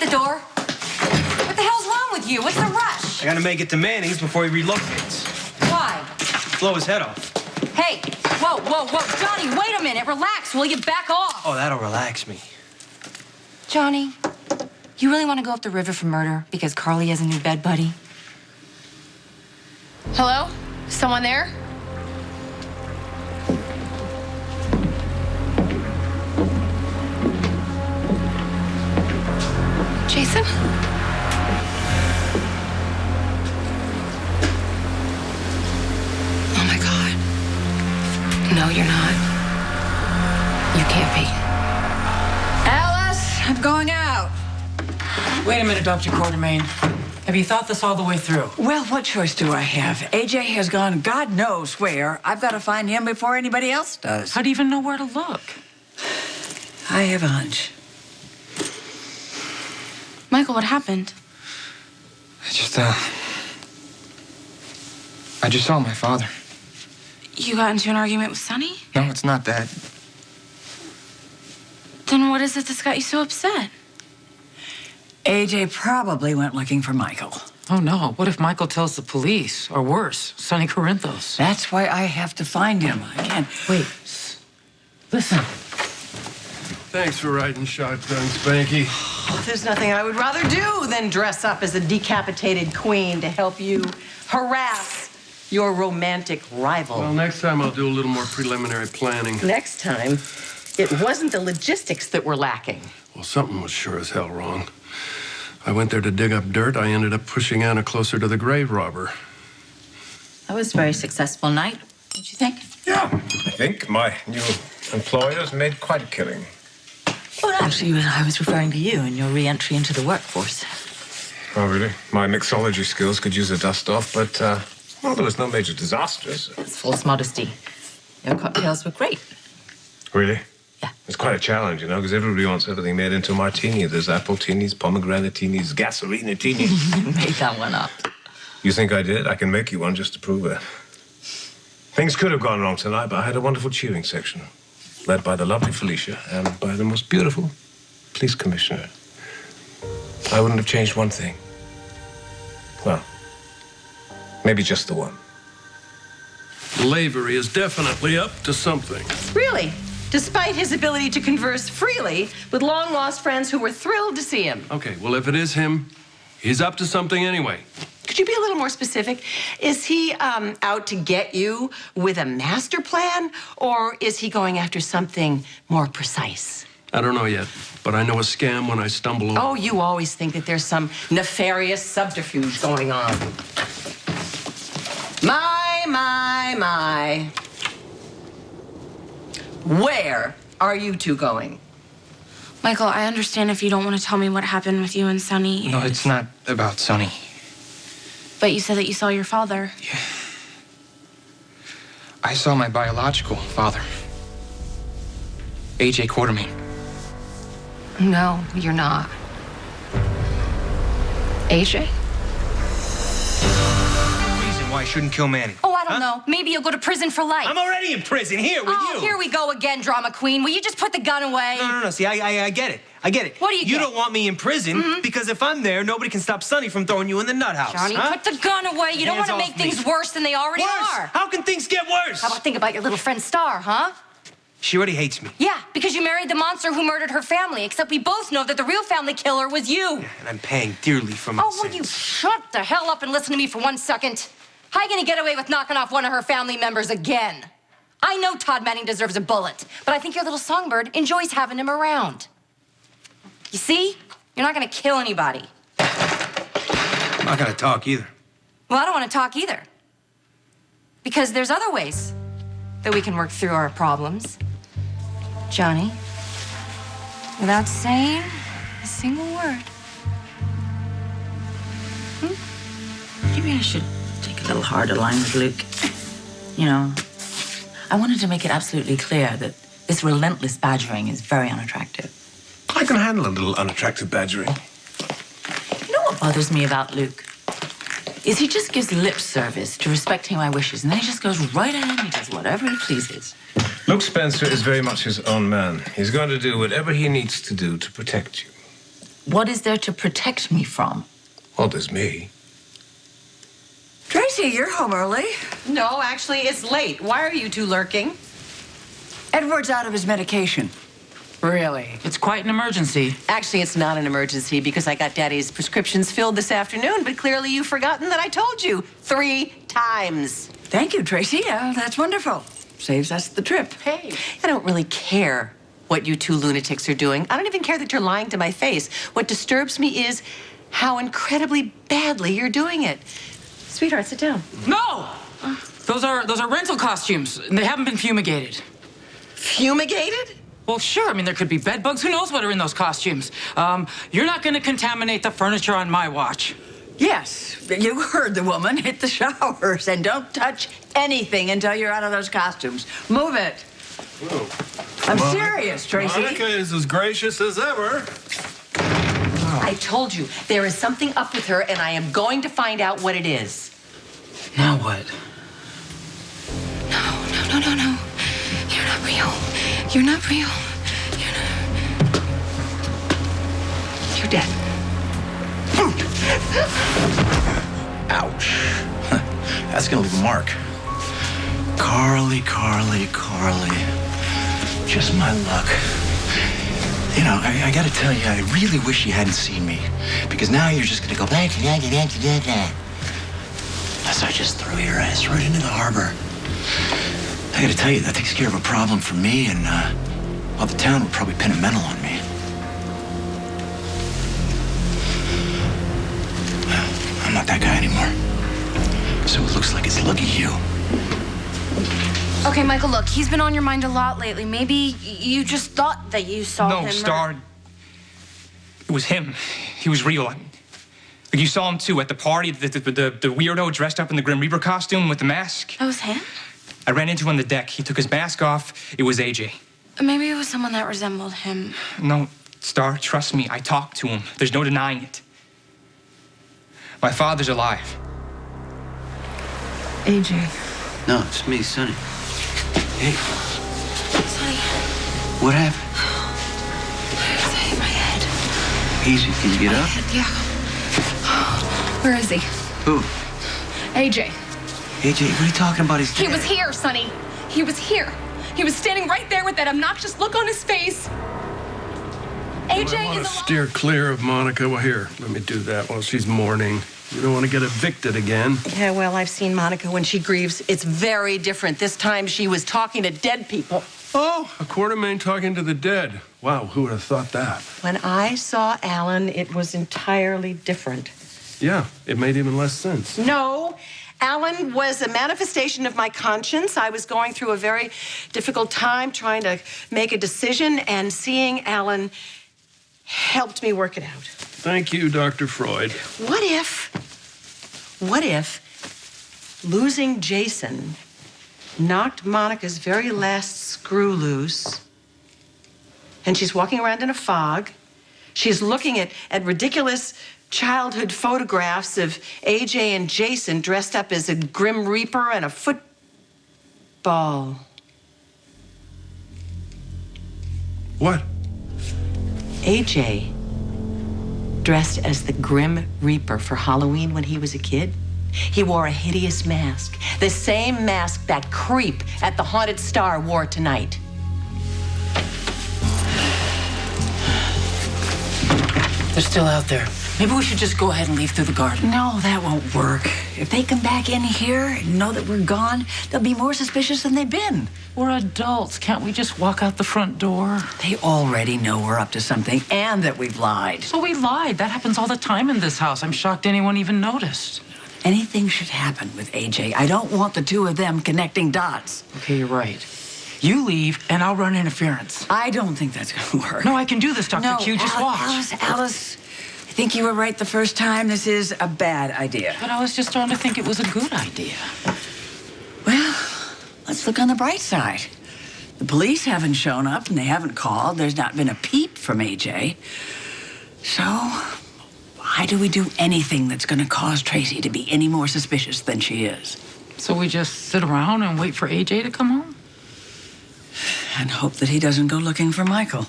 at the door. What the hell's wrong with you? What's the rush? I gotta make it to Manning's before he relocates. Why? Blow his head off. Hey, whoa. Johnny, wait a minute. Relax. Will you back off? Oh, that'll relax me. Johnny, you really want to go up the river for murder because Carly has a new bed buddy? Hello? Someone there? Jason? Oh my God. No, you're not. You can't be. Alice, I'm going out. Wait a minute, Dr. Quartermain. Have you thought this all the way through? Well, what choice do I have? AJ has gone God knows where. I've got to find him before anybody else does. How do you even know where to look? I have a hunch. Michael, what happened? I just saw my father. You got into an argument with Sonny? No, it's not that. Then what is it that's got you so upset? AJ probably went looking for Michael. Oh, no. What if Michael tells the police? Or worse, Sonny Corinthos? That's why I have to find him. I can't. Wait. Listen. Thanks for riding shotgun, Spanky. There's nothing I would rather do than dress up as a decapitated queen to help you harass your romantic rival. Well, next time I'll do a little more preliminary planning. Next time, it wasn't the logistics that were lacking. Well, something was sure as hell wrong. I went there to dig up dirt. I ended up pushing Anna closer to the grave robber. That was a very successful night, don't you think? Yeah, I think my new employers made quite a killing. Well, actually, I was referring to you and your re-entry into the workforce. Oh, really? My mixology skills could use a dust-off, but, well, there was no major disasters. That's false modesty. Your cocktails were great. Really? Yeah. It's quite a challenge, you know, because everybody wants everything made into a martini. There's apple-tinis, pomegranate-tinis, gasolina-tinis. You made that one up. You think I did? I can make you one just to prove it. Things could have gone wrong tonight, but I had a wonderful cheering section, led by the lovely Felicia and by the most beautiful police commissioner. I wouldn't have changed one thing. Well, maybe just the one. Lavery is definitely up to something. Really? Despite his ability to converse freely with long-lost friends who were thrilled to see him. Okay, well, if it is him, he's up to something anyway. Could you be a little more specific? Is he out to get you with a master plan, or is he going after something more precise? I don't know yet, but I know a scam when I stumble over. Oh, you always think that there's some nefarious subterfuge going on. My. Where are you two going? Michael, I understand if you don't want to tell me what happened with you and Sonny. No, it's not about Sonny. But you said that you saw your father. Yeah. I saw my biological father, AJ Quartermain. No, you're not. AJ? Reason why I shouldn't kill Manning. Oh, I don't know. Maybe you'll go to prison for life. I'm already in prison here with you. Here we go again, drama queen. Will you just put the gun away? No. See, I get it. I get it. What do you You get? don't want me in prison because if I'm there, nobody can stop Sonny from throwing you in the nut house. Johnny, huh? put the gun away. You don't Hands want to off make me. things worse than they already Worse? are. How can things get worse? How about think about your little friend Star, huh? She already hates me. Yeah, because you married the monster who murdered her family, except we both know that the real family killer was you. And I'm paying dearly for my Oh, sins. will you shut the hell up and listen to me for 1 second? How are you gonna get away with knocking off one of her family members again? I know Todd Manning deserves a bullet, but I think your little songbird enjoys having him around. You see? You're not gonna kill anybody. I'm not gonna talk either. Well, I don't want to talk either. Because there's other ways that we can work through our problems. Johnny, without saying a single word. Maybe I should take a little harder line with Luke. You know, I wanted to make it absolutely clear that this relentless badgering is very unattractive. I can handle a little unattractive badgering. You know what bothers me about Luke? Is he just gives lip service to respecting my wishes, and then he just goes right ahead and he does whatever he pleases. Luke Spencer is very much his own man. He's going to do whatever he needs to do to protect you. What is there to protect me from? Well, there's me. Tracy, you're home early. No, actually, it's late. Why are you two lurking? Edward's out of his medication. Really? It's quite an emergency. Actually, it's not an emergency because I got Daddy's prescriptions filled this afternoon, but clearly you've forgotten that I told you 3 times. Thank you, Tracy. That's wonderful. Saves us the trip. Hey, I don't really care what you two lunatics are doing. I don't even care that you're lying to my face. What disturbs me is how incredibly badly you're doing it. Sweetheart, sit down. No! Those are rental costumes, and they haven't been fumigated. Fumigated? Well, sure. I mean, there could be bed bugs. Who knows what are in those costumes? You're not going to contaminate the furniture on my watch. Yes, you heard the woman. Hit the showers and don't touch anything until you're out of those costumes. Move it. Whoa. I'm serious, Tracy. Monica is as gracious as ever. I told you, there is something up with her, and I am going to find out what it is. Now what? No. You're not real. You're not real. You're dead. Ouch. That's gonna leave a mark. Carly. Just my luck. You know, I gotta tell you, I really wish you hadn't seen me. Because now you're just gonna go back to that. Unless I just throw your ass right into the harbor. I gotta tell you, that takes care of a problem for me, and, well, the town would probably pin a medal on me. I'm not that guy anymore. So it looks like it's lucky you. Okay, Michael, look, he's been on your mind a lot lately. Maybe you just thought that you saw him. No, Star. It was him. He was real. Like, you saw him, too, at the party. The weirdo dressed up in the Grim Reaper costume with the mask. That was him? I ran into him on the deck. He took his mask off. It was AJ. Maybe it was someone that resembled him. No, Star, trust me. I talked to him. There's no denying it. My father's alive. AJ. No, it's me, Sonny. Hey, Sonny, what happened? it's hitting my head. Easy, can you get up? Yeah. Where is he? Who? AJ. AJ, what are you talking about? He's He was here, Sonny. He was here. He was standing right there with that obnoxious look on his face. AJ I want is to alive. steer clear of Monica. Well, here, let me do that while she's mourning. You don't want to get evicted again. Yeah, well, I've seen Monica when she grieves. It's very different. This time she was talking to dead people. Oh, a Quartermain talking to the dead. Wow, who would have thought that? When I saw Alan, it was entirely different. Yeah, it made even less sense. No, Alan was a manifestation of my conscience. I was going through a very difficult time trying to make a decision, and seeing Alan helped me work it out. Thank you, Dr. Freud. What if losing Jason knocked Monica's very last screw loose, and she's walking around in a fog. She's looking at ridiculous childhood photographs of AJ and Jason dressed up as a Grim Reaper and a football. What? AJ dressed as the Grim Reaper for Halloween when he was a kid. He wore a hideous mask, the same mask that creep at the Haunted Star wore tonight. They're still out there. Maybe we should just go ahead and leave through the garden. No, that won't work. If they come back in here and know that we're gone, they'll be more suspicious than they've been. We're adults. Can't we just walk out the front door? They already know we're up to something and that we've lied. So we lied. That happens all the time in this house. I'm shocked anyone even noticed. Anything should happen with AJ. I don't want the two of them connecting dots. Okay, you're right. You leave, and I'll run interference. I don't think that's going to work. No, I can do this, Dr. No, Q. Just watch. Alice, I think you were right the first time. This is a bad idea. But I was just starting to think it was a good idea. Well, let's look on the bright side. The police haven't shown up, and they haven't called. There's not been a peep from AJ. So, why do we do anything that's going to cause Tracy to be any more suspicious than she is? So we just sit around and wait for AJ to come home? And hope that he doesn't go looking for Michael.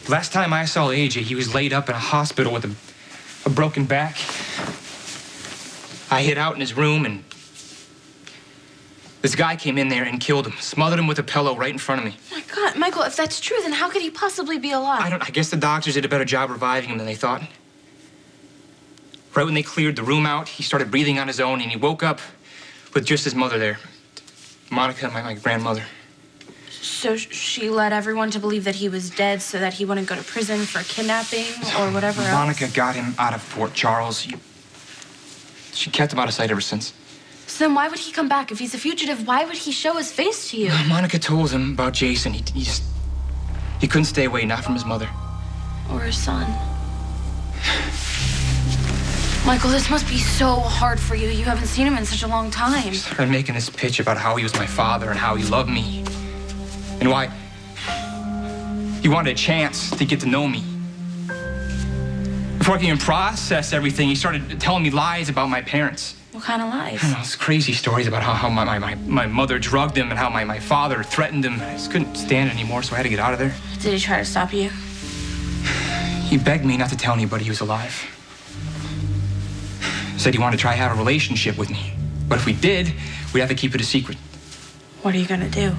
Last time I saw AJ, he was laid up in a hospital with a broken back. I hid out in his room, and this guy came in there and killed him, smothered him with a pillow right in front of me. Oh my God, Michael, if that's true, then how could he possibly be alive? I guess the doctors did a better job reviving him than they thought. Right when they cleared the room out, he started breathing on his own, and he woke up with just his mother there. Monica, my grandmother. So she led everyone to believe that he was dead so that he wouldn't go to prison for kidnapping or whatever else? Monica got him out of Fort Charles. She kept him out of sight ever since. So then why would he come back? If he's a fugitive, why would he show his face to you? Monica told him about Jason. He couldn't stay away, not from his mother. Or his son. Michael, this must be so hard for you. You haven't seen him in such a long time. He started making this pitch about how he was my father and how he loved me. And why he wanted a chance to get to know me. Before I can even process everything, he started telling me lies about my parents. What kind of lies? I don't know, these crazy stories about how my mother drugged him and how my father threatened him. I just couldn't stand it anymore, so I had to get out of there. Did he try to stop you? He begged me not to tell anybody he was alive. Said he wanted to try to have a relationship with me. But if we did, we'd have to keep it a secret. What are you gonna do?